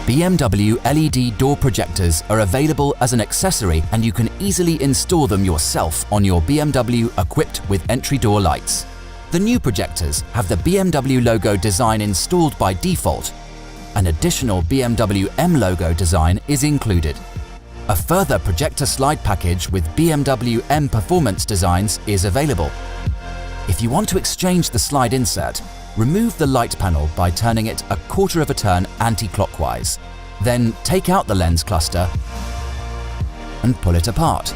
BMW LED door projectors are available as an accessory, and you can easily install them yourself on your BMW equipped with entry door lights. The new projectors have the BMW logo design installed by default. An additional BMW M logo design is included. A further projector slide package with BMW M Performance designs is available. If you want to exchange the slide insert, remove the light panel by turning it a quarter of a turn anti-clockwise. Then take out the lens cluster and pull it apart.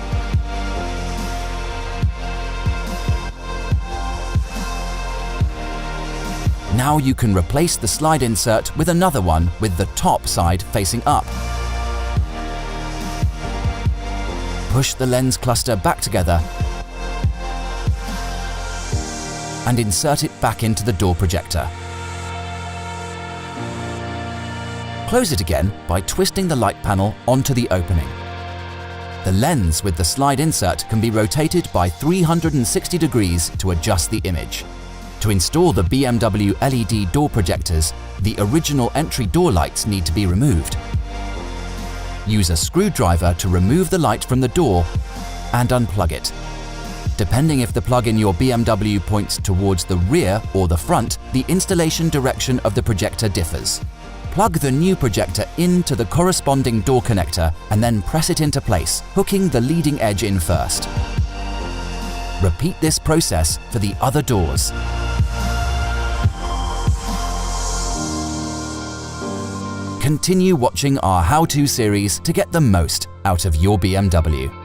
Now you can replace the slide insert with another one with the top side facing up. Push the lens cluster back together and insert it back into the door projector. Close it again by twisting the light panel onto the opening. The lens with the slide insert can be rotated by 360 degrees to adjust the image. To install the BMW LED door projectors, the original entry door lights need to be removed. Use a screwdriver to remove the light from the door and unplug it. Depending if the plug in your BMW points towards the rear or the front, the installation direction of the projector differs. Plug the new projector into the corresponding door connector and then press it into place, hooking the leading edge in first. Repeat this process for the other doors. Continue watching our how-to series to get the most out of your BMW.